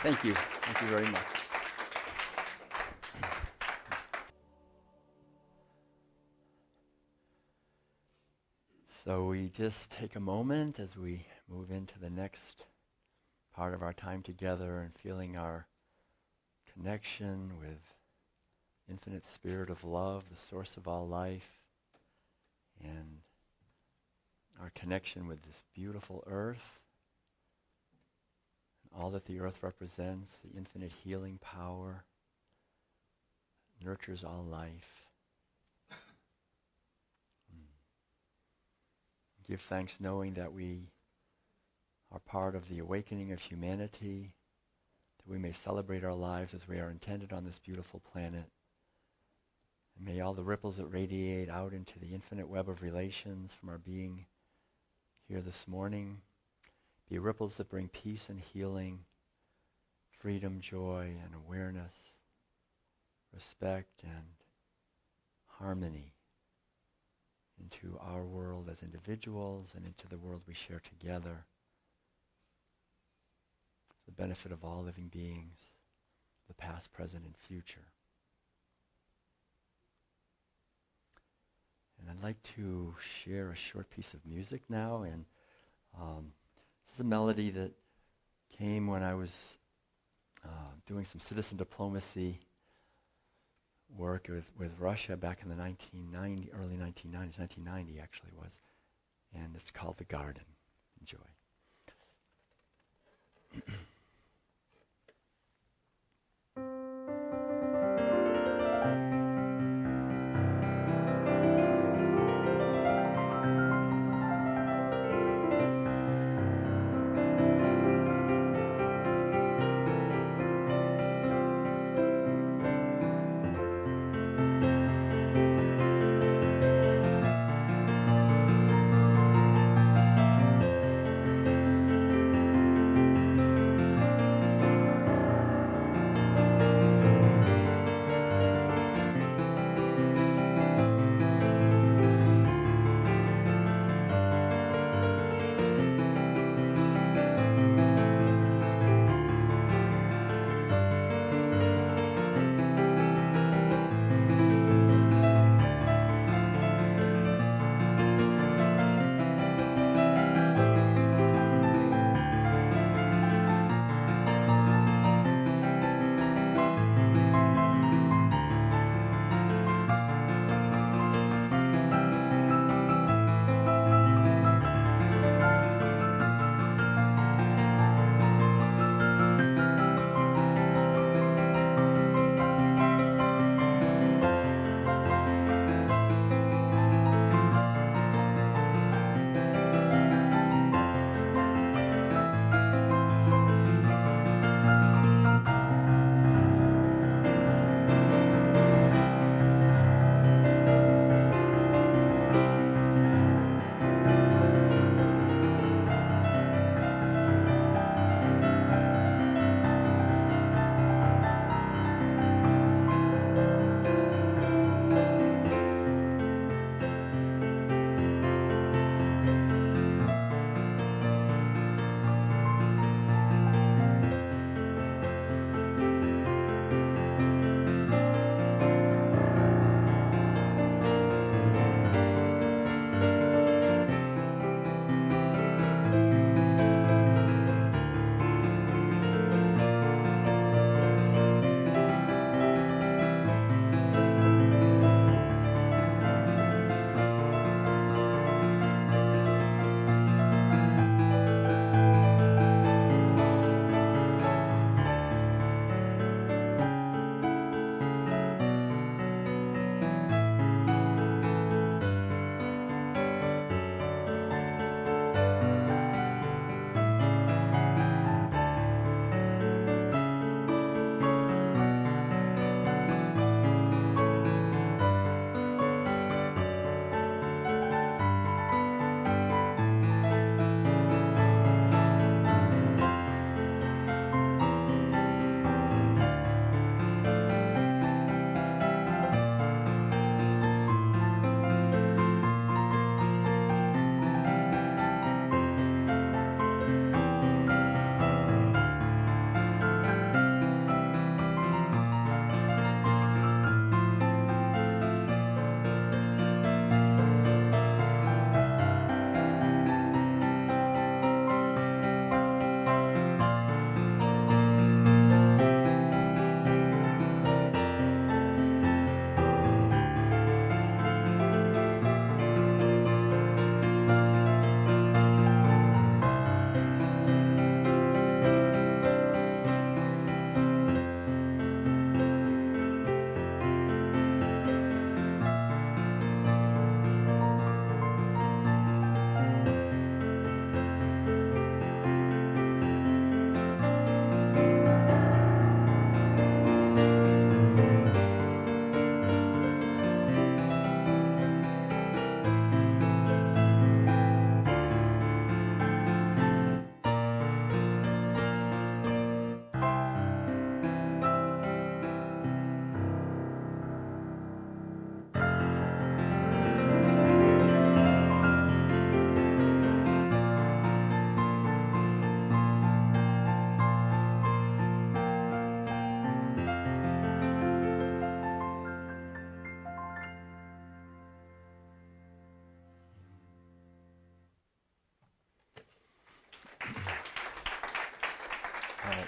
Thank you. Thank you very much. So we just take a moment as we move into the next part of our time together and feeling our connection with infinite spirit of love, the source of all life, and our connection with this beautiful earth, and all that the earth represents, the infinite healing power, nurtures all life. Give thanks knowing that we are part of the awakening of humanity, that we may celebrate our lives as we are intended on this beautiful planet. And may all the ripples that radiate out into the infinite web of relations from our being here this morning be ripples that bring peace and healing, freedom, joy, and awareness, respect, and harmony into our world as individuals and into the world we share together, for the benefit of all living beings, the past, present, and future. And I'd like to share a short piece of music now, and this is a melody that came when I was doing some citizen diplomacy work with Russia back in the early 1990s, 1990 actually was, and it's called The Garden. Enjoy.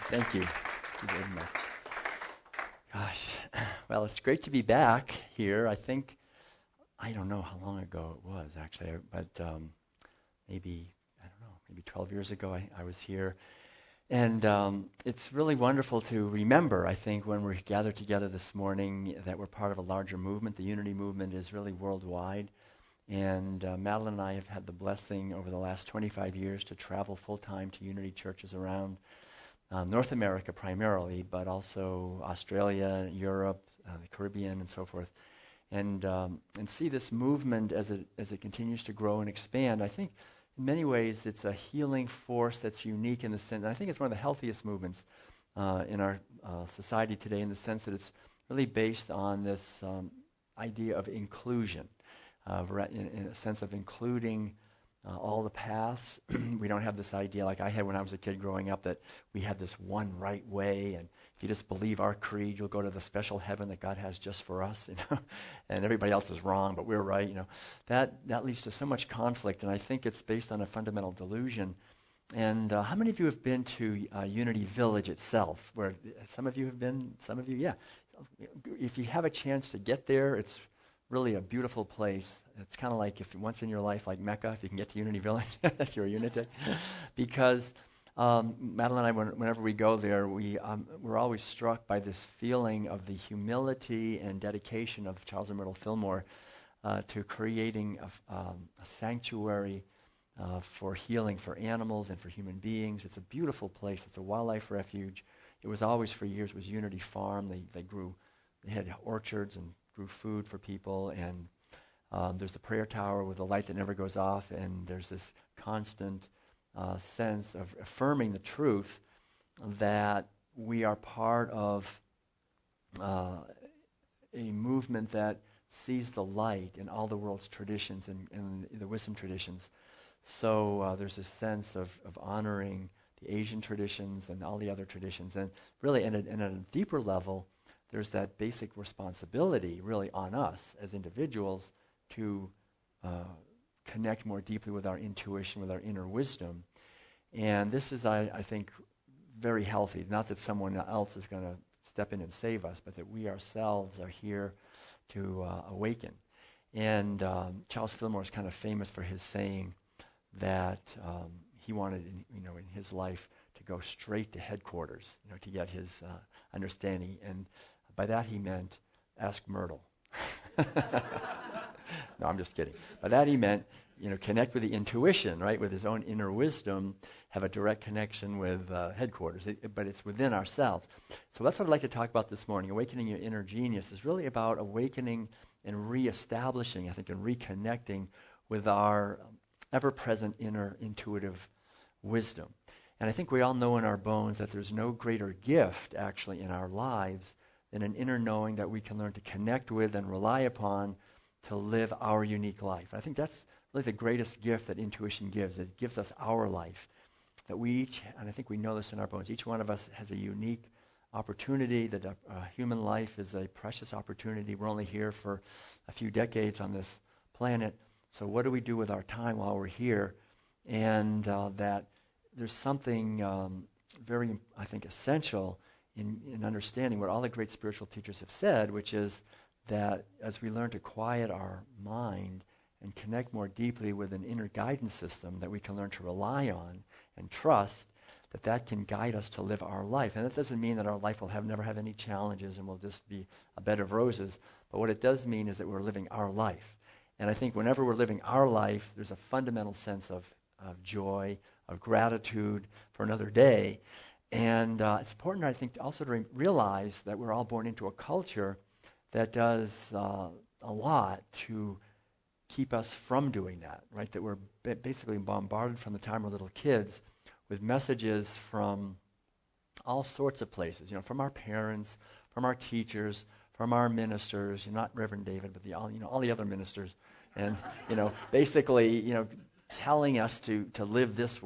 Thank you. Thank you very much. Gosh, well, it's great to be back here. I don't know how long ago it was, actually, but maybe 12 years ago I was here. And it's really wonderful to remember, I think, when we're gathered together this morning, that we're part of a larger movement. The Unity movement is really worldwide. And Madeline and I have had the blessing over the last 25 years to travel full-time to Unity churches around North America primarily, but also Australia, Europe, the Caribbean, and so forth. And see this movement as it continues to grow and expand. I think in many ways it's a healing force that's unique in the sense, and I think it's one of the healthiest movements in our society today, in the sense that it's really based on this idea of inclusion. In a sense of including all the paths. We don't have this idea like I had when I was a kid growing up that we had this one right way, and if you just believe our creed, you'll go to the special heaven that God has just for us, and everybody else is wrong, but we're right, That leads to so much conflict, and I think it's based on a fundamental delusion. And how many of you have been to Unity Village itself? Where some of you have been, some of you, yeah. If you have a chance to get there, it's really a beautiful place. It's kind of like if once in your life, like Mecca, if you can get to Unity Village, if you're a Unity. Because Madeline and I, whenever we go there, we're always struck by this feeling of the humility and dedication of Charles and Myrtle Fillmore to creating a sanctuary for healing for animals and for human beings. It's a beautiful place. It's a wildlife refuge. It was always, for years, was Unity Farm. They had orchards and grew food for people, and there's the prayer tower with a light that never goes off, and there's this constant sense of affirming the truth that we are part of a movement that sees the light in all the world's traditions and the wisdom traditions. So there's this sense of honoring the Asian traditions and all the other traditions, and really at a deeper level, there's that basic responsibility really on us as individuals to connect more deeply with our intuition, with our inner wisdom. And this is, I think, very healthy. Not that someone else is going to step in and save us, but that we ourselves are here to awaken. And Charles Fillmore is kind of famous for his saying that he wanted, in his life, to go straight to headquarters, to get his understanding. And by that he meant, ask Myrtle. No, I'm just kidding. By that he meant, connect with the intuition, right, with his own inner wisdom, have a direct connection with headquarters, but it's within ourselves. So that's what I'd like to talk about this morning. Awakening your inner genius is really about awakening and reestablishing, I think, and reconnecting with our ever-present inner intuitive wisdom. And I think we all know in our bones that there's no greater gift, actually, in our lives than an inner knowing that we can learn to connect with and rely upon to live our unique life. And I think that's really the greatest gift that intuition gives. It gives us our life. That we each, and I think we know this in our bones, each one of us has a unique opportunity, that human life is a precious opportunity. We're only here for a few decades on this planet. So what do we do with our time while we're here? And that there's something very, I think, essential in understanding what all the great spiritual teachers have said, which is that as we learn to quiet our mind and connect more deeply with an inner guidance system that we can learn to rely on and trust, that can guide us to live our life. And that doesn't mean that our life will never have any challenges and will just be a bed of roses. But what it does mean is that we're living our life. And I think whenever we're living our life, there's a fundamental sense of joy, of gratitude for another day. And it's important, I think, also to realize that we're all born into a culture that does a lot to keep us from doing that, right? That we're basically bombarded from the time we're little kids with messages from all sorts of places, from our parents, from our teachers, from our ministers, not Reverend David, but all the other ministers, and basically, telling us to live this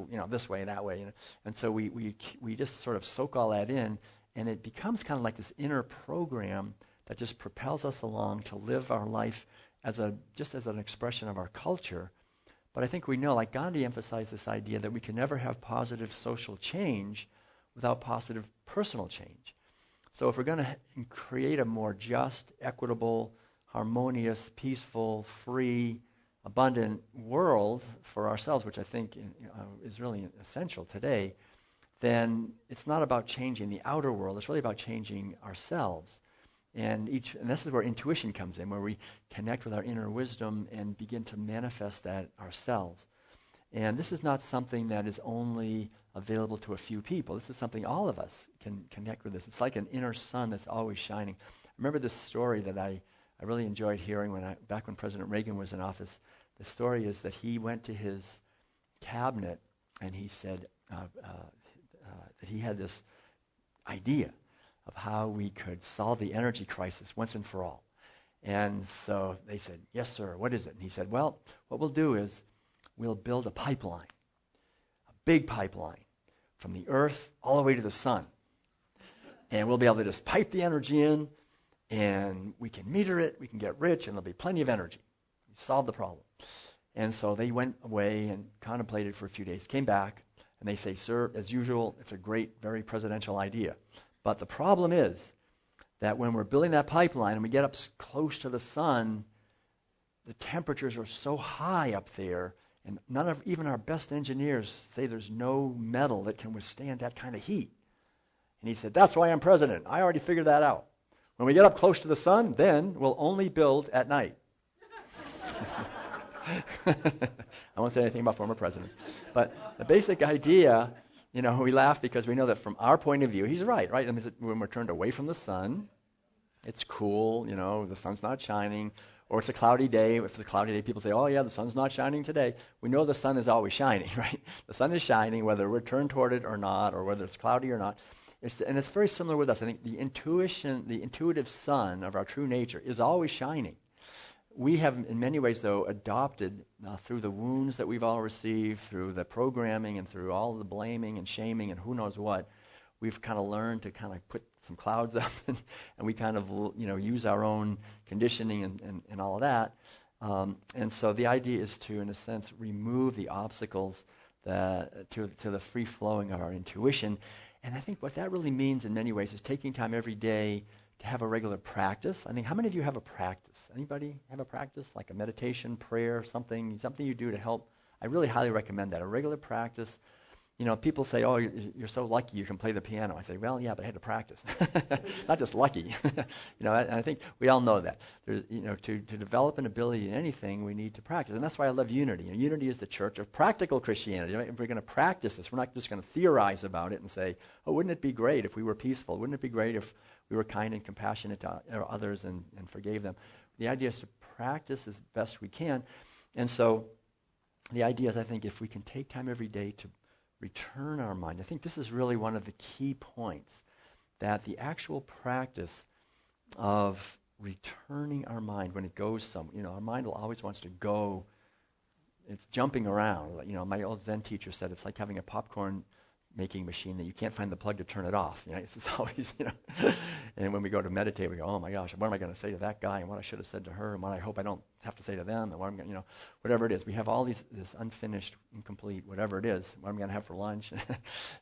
way, that way, and so we just sort of soak all that in, and it becomes kind of like this inner program that just propels us along to live our life just as an expression of our culture. But I think we know, like Gandhi emphasized this idea that we can never have positive social change without positive personal change. So if we're going to create a more just, equitable, harmonious, peaceful, free, abundant world for ourselves, which I think is really essential today, then it's not about changing the outer world. It's really about changing ourselves. And this is where intuition comes in, where we connect with our inner wisdom and begin to manifest that ourselves. And this is not something that is only available to a few people. This is something all of us can connect with this. It's like an inner sun that's always shining. I remember this story that I really enjoyed hearing back when President Reagan was in office. The story is that he went to his cabinet and he said that he had this idea of how we could solve the energy crisis once and for all. And so they said, yes, sir, what is it? And he said, well, what we'll do is we'll build a pipeline, a big pipeline, from the earth all the way to the sun. And we'll be able to just pipe the energy in, and we can meter it, we can get rich, and there'll be plenty of energy. We solved the problem. And so they went away and contemplated for a few days, came back, and they say, sir, as usual, it's a great, very presidential idea. But the problem is that when we're building that pipeline and we get up close to the sun, the temperatures are so high up there, and even our best engineers say there's no metal that can withstand that kind of heat. And he said, that's why I'm president. I already figured that out. When we get up close to the sun, then we'll only build at night. I won't say anything about former presidents. But the basic idea, we laugh because we know that from our point of view, he's right? And when we're turned away from the sun, it's cool, the sun's not shining. Or it's a cloudy day. If it's a cloudy day, people say, oh yeah, the sun's not shining today. We know the sun is always shining, right? The sun is shining whether we're turned toward it or not, or whether it's cloudy or not. And it's very similar with us. I think the intuitive sun of our true nature is always shining. We have, in many ways, though, adopted through the wounds that we've all received, through the programming and through all the blaming and shaming and who knows what, we've kind of learned to kind of put some clouds up and we kind of, use our own conditioning and all of that. And so the idea is to, in a sense, remove the obstacles to the free flowing of our intuition. And I think what that really means in many ways is taking time every day to have a regular practice. I think, how many of you have a practice? Anybody have a practice, like a meditation, prayer, something you do to help? I really highly recommend that, a regular practice. People say, oh, you're so lucky you can play the piano. I say, well, yeah, but I had to practice. Not just lucky. And I think we all know that. To develop an ability in anything, we need to practice. And that's why I love unity. Unity is the church of practical Christianity. If we're going to practice this, we're not just going to theorize about it and say, oh, wouldn't it be great if we were peaceful? Wouldn't it be great if we were kind and compassionate to others and forgave them? The idea is to practice as best we can. And so the idea is, I think, if we can take time every day to return our mind. I think this is really one of the key points, that the actual practice of returning our mind when it goes somewhere. Our mind always wants to go. It's jumping around. My old Zen teacher said it's like having a popcorn making machine that you can't find the plug to turn it off. It's always, And when we go to meditate, we go, oh my gosh, what am I going to say to that guy, and what I should have said to her, and what I hope I don't have to say to them, and what I'm going to, whatever it is. We have all this unfinished, incomplete, whatever it is, what I'm going to have for lunch.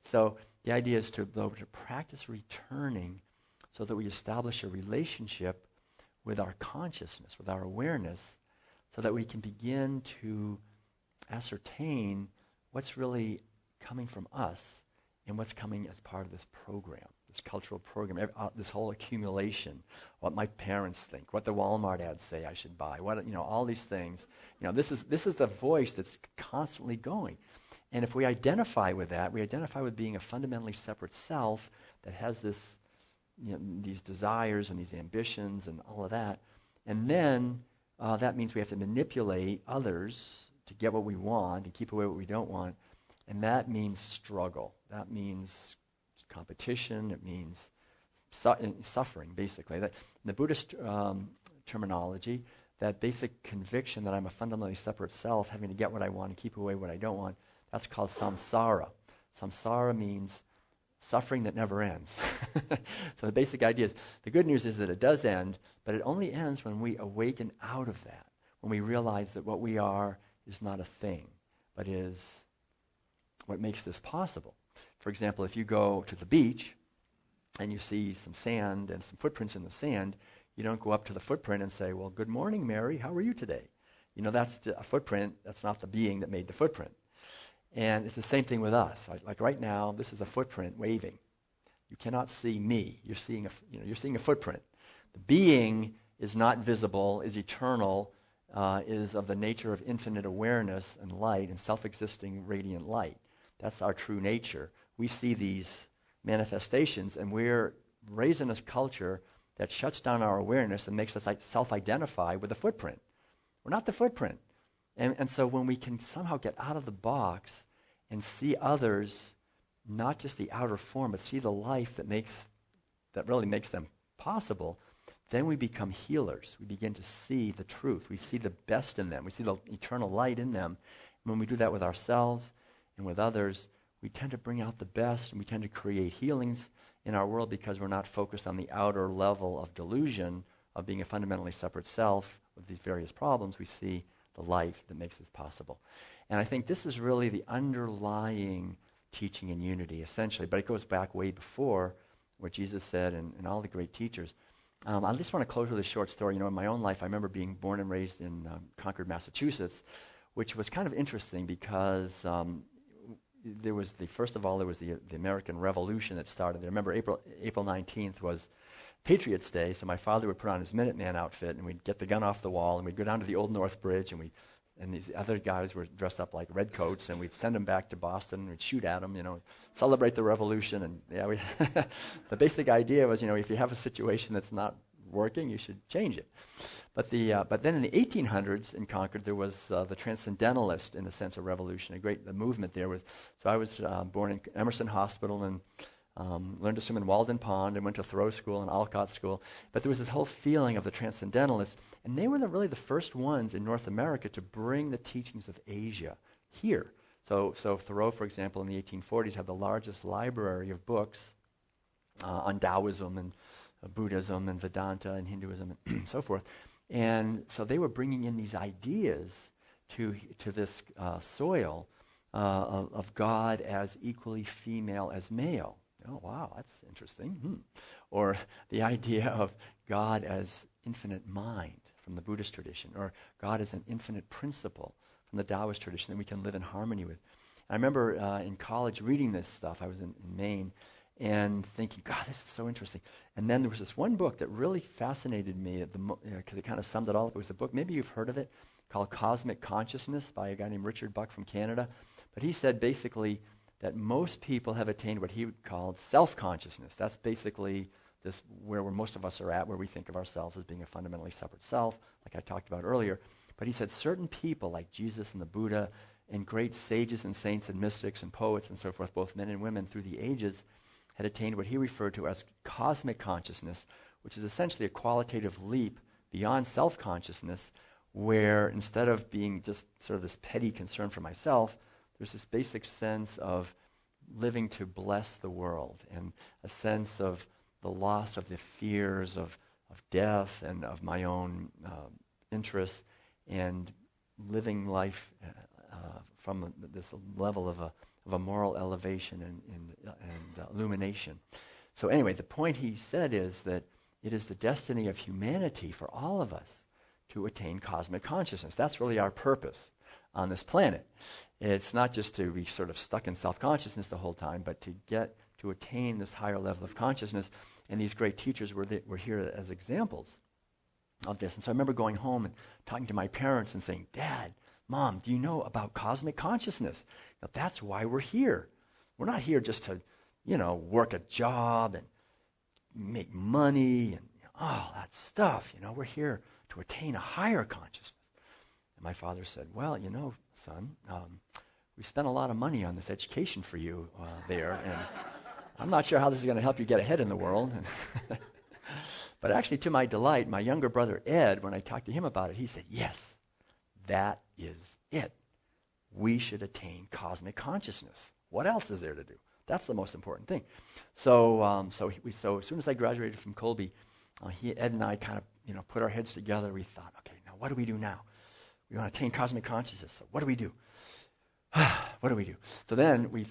So the idea is to practice returning so that we establish a relationship with our consciousness, with our awareness, so that we can begin to ascertain what's really coming from us and what's coming as part of this program, this cultural program, this whole accumulation, what my parents think, what the Walmart ads say I should buy, all these things. This is the voice that's constantly going. And if we identify with that, we identify with being a fundamentally separate self that has these desires and these ambitions and all of that. And then that means we have to manipulate others to get what we want and keep away what we don't want. And that means struggle. That means competition. It means suffering, basically. That, in the Buddhist terminology, that basic conviction that I'm a fundamentally separate self, having to get what I want and keep away what I don't want, that's called samsara. Samsara means suffering that never ends. So the basic idea is, the good news is that it does end, but it only ends when we awaken out of that, when we realize that what we are is not a thing, but is what makes this possible. For example, if you go to the beach and you see some sand and some footprints in the sand, you don't go up to the footprint and say, well, good morning, Mary, how are you today? That's a footprint, that's not the being that made the footprint. And it's the same thing with us. Like right now, this is a footprint waving. You cannot see me. You're seeing a footprint. The being is not visible, is eternal, is of the nature of infinite awareness and light and self-existing radiant light. That's our true nature. We see these manifestations, and we're raised in a culture that shuts down our awareness and makes us self-identify with the footprint. We're not the footprint. And so when we can somehow get out of the box and see others, not just the outer form, but see the life that really makes them possible, then we become healers. We begin to see the truth. We see the best in them. We see the eternal light in them. And when we do that with ourselves and with others, we tend to bring out the best, and we tend to create healings in our world because we're not focused on the outer level of delusion of being a fundamentally separate self with these various problems. We see the life that makes this possible. And I think this is really the underlying teaching in unity, essentially. But it goes back way before what Jesus said and all the great teachers. I just want to close with a short story. In my own life, I remember being born and raised in Concord, Massachusetts, which was kind of interesting because there was the American Revolution that started there. I remember April 19th was Patriots Day, so my father would put on his Minuteman outfit, and we'd get the gun off the wall, and we'd go down to the Old North Bridge, and these other guys were dressed up like redcoats, and we'd send them back to Boston, and we'd shoot at them, celebrate the revolution. And the basic idea was, if you have a situation that's not working, you should change it. But then in the 1800s in Concord, there was the Transcendentalist, in a sense, a revolution. The movement there was. So I was born in Emerson Hospital and learned to swim in Walden Pond and went to Thoreau School and Alcott School. But there was this whole feeling of the Transcendentalists, and they were really the first ones in North America to bring the teachings of Asia here. So Thoreau, for example, in the 1840s had the largest library of books on Taoism and Buddhism and Vedanta and Hinduism and so forth. And so they were bringing in these ideas to this soil of God as equally female as male. Oh, wow, that's interesting. Or the idea of God as infinite mind from the Buddhist tradition, or God as an infinite principle from the Taoist tradition that we can live in harmony with. I remember in college reading this stuff. I was in Maine, and thinking, God, this is so interesting. And then there was this one book that really fascinated me because it kind of summed it all up. It was a book, maybe you've heard of it, called Cosmic Consciousness by a guy named Richard Buck from Canada. But he said basically that most people have attained what he called self-consciousness. That's basically this where most of us are at, where we think of ourselves as being a fundamentally separate self, like I talked about earlier. But he said certain people like Jesus and the Buddha and great sages and saints and mystics and poets and so forth, both men and women through the ages, had attained what he referred to as cosmic consciousness, which is essentially a qualitative leap beyond self-consciousness, where instead of being just sort of this petty concern for myself, there's this basic sense of living to bless the world and a sense of the loss of the fears of death and of my own interests, and living life from this level of a moral elevation and illumination. So anyway, the point he said is that it is the destiny of humanity for all of us to attain cosmic consciousness. That's really our purpose on this planet. It's not just to be sort of stuck in self-consciousness the whole time, but to attain this higher level of consciousness. And these great teachers were here as examples of this. And so I remember going home and talking to my parents and saying, Dad, Mom, do you know about cosmic consciousness? Now, that's why we're here. We're not here just to, work a job and make money and all that stuff. We're here to attain a higher consciousness. And my father said, well, son, we spent a lot of money on this education for you there, and I'm not sure how this is going to help you get ahead in the world. But actually, to my delight, my younger brother Ed, when I talked to him about it, he said, yes, that is it. We should attain cosmic consciousness. What else is there to do? That's the most important thing. So as soon as I graduated from Colby, Ed and I kind of put our heads together. We thought, okay, now what do we do now? We want to attain cosmic consciousness. So what do we do? What do we do? So then we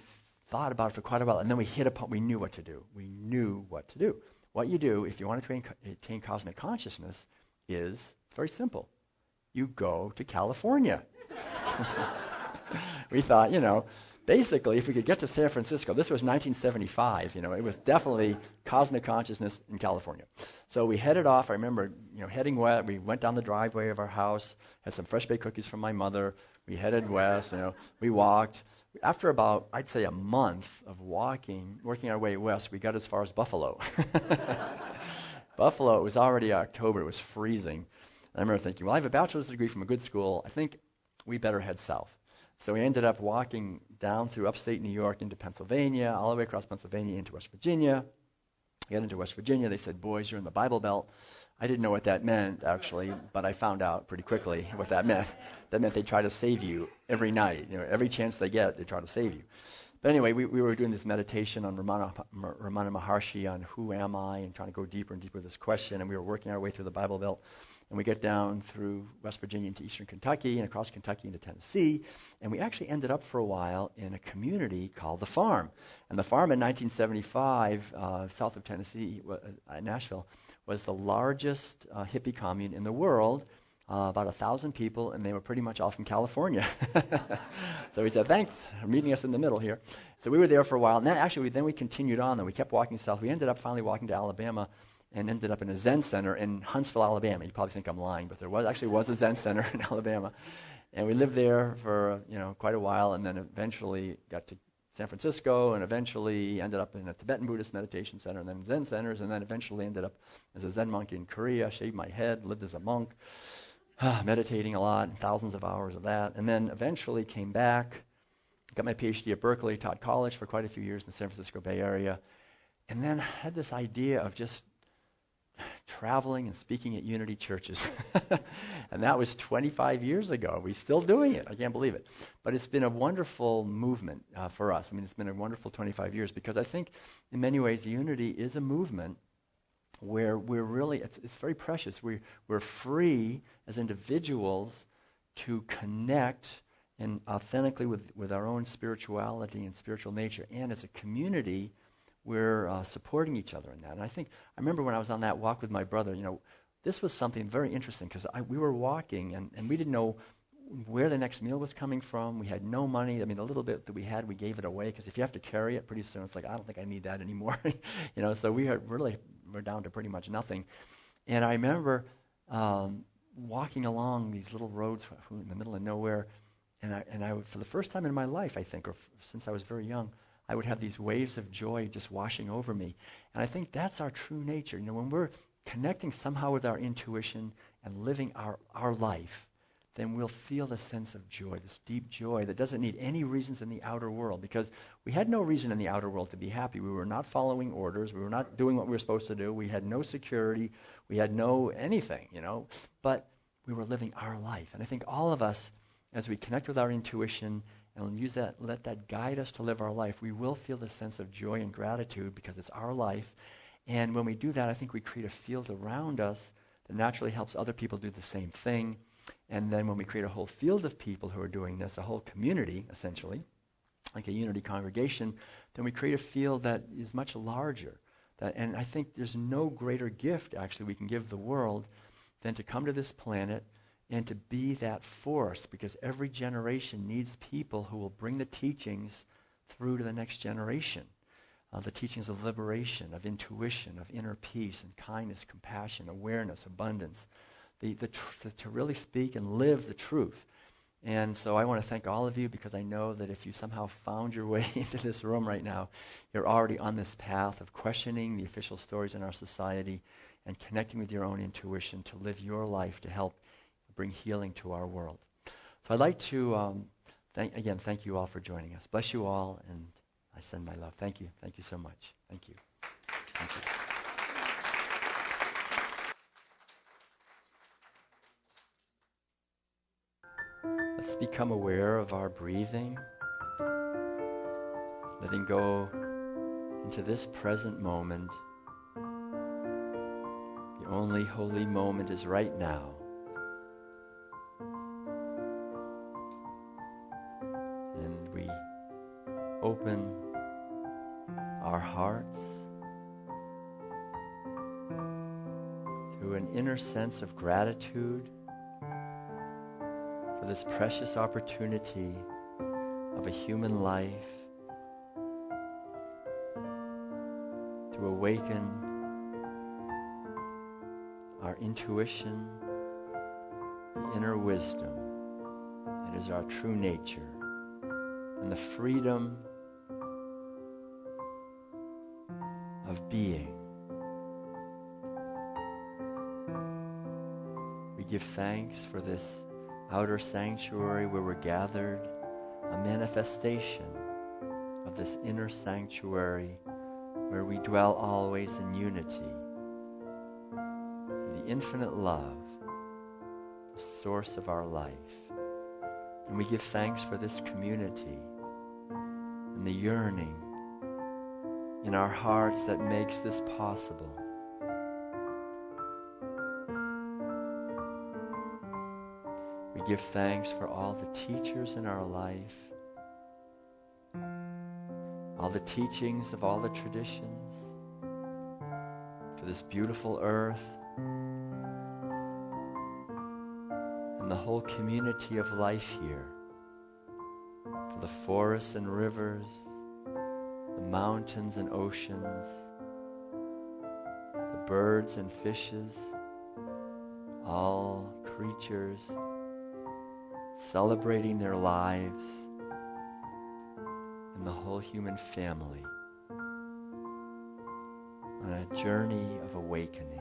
thought about it for quite a while, and then we hit upon, we knew what to do. We knew what to do. What you do if you want to attain cosmic consciousness is very simple. You go to California. We thought, basically, if we could get to San Francisco, this was 1975, it was definitely cosmic consciousness in California. So we headed off. I remember, heading west. We went down the driveway of our house, had some fresh baked cookies from my mother. We headed west, we walked. After about, I'd say, a month of working our way west, we got as far as Buffalo. Buffalo, it was already October. It was freezing. I remember thinking, well, I have a bachelor's degree from a good school. I think we better head south. So we ended up walking down through upstate New York into Pennsylvania, all the way across Pennsylvania into West Virginia. We got into West Virginia. They said, boys, you're in the Bible Belt. I didn't know what that meant, actually, but I found out pretty quickly what that meant. That meant they try to save you every night. Every chance they get, they try to save you. But anyway, we were doing this meditation on Ramana Maharshi on who am I, and trying to go deeper and deeper with this question, and we were working our way through the Bible Belt. And we get down through West Virginia into eastern Kentucky and across Kentucky into Tennessee. And we actually ended up for a while in a community called The Farm. And The Farm in 1975, south of Tennessee, Nashville, was the largest hippie commune in the world, about 1,000 people, and they were pretty much all from California. So we said, thanks for meeting us in the middle here. So we were there for a while. And then we continued on, and we kept walking south. We ended up finally walking to Alabama, and ended up in a Zen center in Huntsville, Alabama. You probably think I'm lying, but there was a Zen center in Alabama. And we lived there for quite a while, and then eventually got to San Francisco, and eventually ended up in a Tibetan Buddhist meditation center, and then Zen centers, and then eventually ended up as a Zen monk in Korea, shaved my head, lived as a monk, meditating a lot, thousands of hours of that, and then eventually came back, got my PhD at Berkeley, taught college for quite a few years in the San Francisco Bay Area, and then had this idea of just traveling and speaking at Unity churches. And that was 25 years ago. We're still doing it. I can't believe it. But it's been a wonderful movement for us. I mean, it's been a wonderful 25 years because I think in many ways Unity is a movement where we're really, it's very precious. We're free as individuals to connect and authentically with our own spirituality and spiritual nature. And as a community, we're supporting each other in that. And I remember when I was on that walk with my brother, this was something very interesting because we were walking and we didn't know where the next meal was coming from. We had no money. I mean, the little bit that we had, we gave it away because if you have to carry it, pretty soon it's like, I don't think I need that anymore. So we're down to pretty much nothing. And I remember walking along these little roads in the middle of nowhere, and I for the first time in my life, I think, or since I was very young, I would have these waves of joy just washing over me. And I think that's our true nature. When we're connecting somehow with our intuition and living our life, then we'll feel the sense of joy, this deep joy that doesn't need any reasons in the outer world, because we had no reason in the outer world to be happy. We were not following orders. We were not doing what we were supposed to do. We had no security. We had no anything, but we were living our life. And I think all of us, as we connect with our intuition and let that guide us to live our life, we will feel the sense of joy and gratitude because it's our life. And when we do that, I think we create a field around us that naturally helps other people do the same thing. And then when we create a whole field of people who are doing this, a whole community, essentially, like a Unity congregation, then we create a field that is much larger. And I think there's no greater gift, actually, we can give the world than to come to this planet and to be that force, because every generation needs people who will bring the teachings through to the next generation. The teachings of liberation, of intuition, of inner peace and kindness, compassion, awareness, abundance, to really speak and live the truth. And so I want to thank all of you, because I know that if you somehow found your way into this room right now, you're already on this path of questioning the official stories in our society and connecting with your own intuition to live your life to help bring healing to our world. So I'd like to, thank you all for joining us. Bless you all, and I send my love. Thank you. Thank you so much. Thank you. Thank you. Let's become aware of our breathing, letting go into this present moment. The only holy moment is right now. And we open our hearts to an inner sense of gratitude for this precious opportunity of a human life to awaken our intuition, the inner wisdom that is our true nature, and the freedom of being. We give thanks for this outer sanctuary where we're gathered, a manifestation of this inner sanctuary where we dwell always in unity, the infinite love, the source of our life. And we give thanks for this community and the yearning in our hearts that makes this possible. We give thanks for all the teachers in our life, all the teachings of all the traditions, for this beautiful earth, and the whole community of life here, for the forests and rivers, the mountains and oceans, the birds and fishes, all creatures celebrating their lives, and the whole human family on a journey of awakening.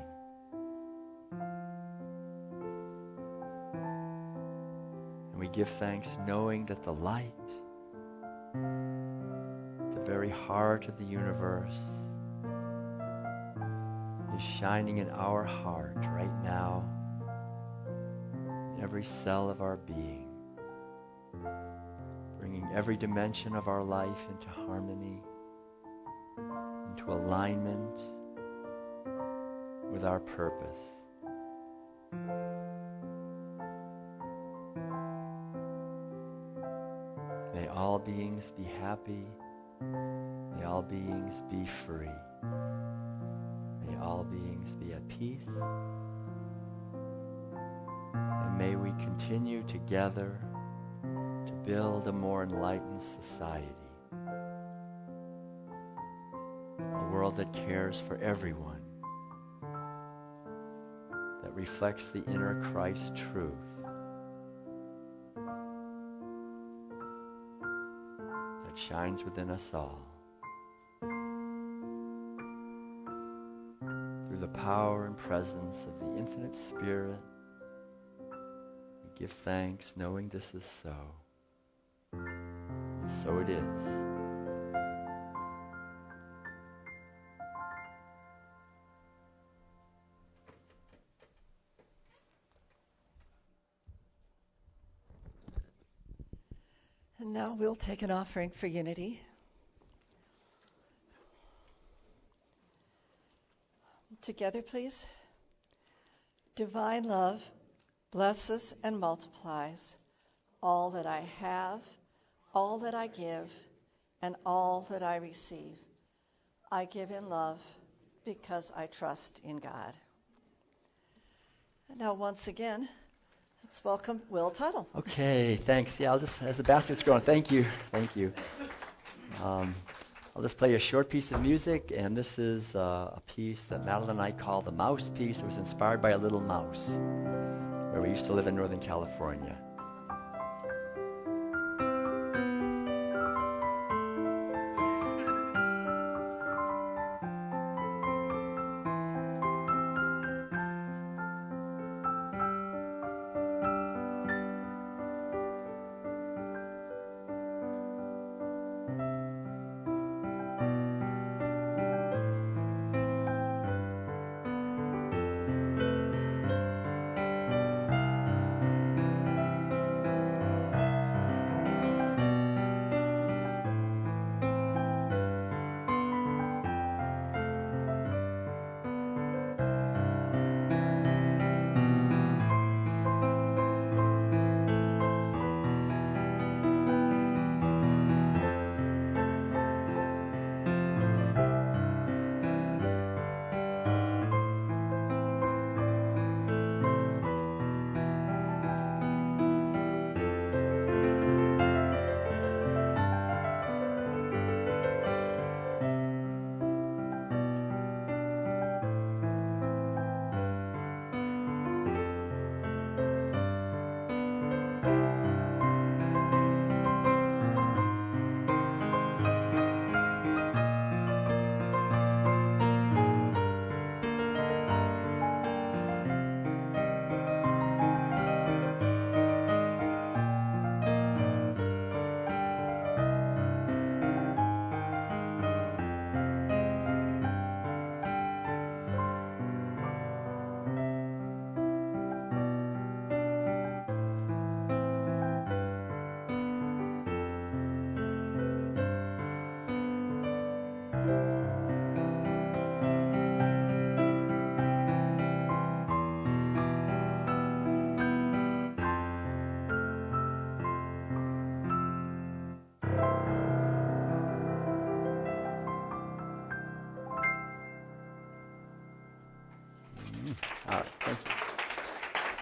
And we give thanks knowing that the light, the very heart of the universe, is shining in our heart right now, in every cell of our being, bringing every dimension of our life into harmony, into alignment with our purpose. May all beings be happy. May all beings be free. May all beings be at peace. And may we continue together to build a more enlightened society. A world that cares for everyone, that reflects the inner Christ truth, that shines within us all. Through the power and presence of the infinite Spirit, we give thanks knowing this is so. And so it is. And now we'll take an offering for unity. Together, please. Divine love blesses and multiplies all that I have, all that I give, and all that I receive. I give in love because I trust in God. And now once again, let's welcome Will Tuttle. Okay, thanks. Yeah, I'll just, as the basket's going, thank you. I'll just play a short piece of music, and this is a piece that Madeline and I call the mouse piece. It was inspired by a little mouse where we used to live in Northern California. All right, thank you.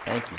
Thank you.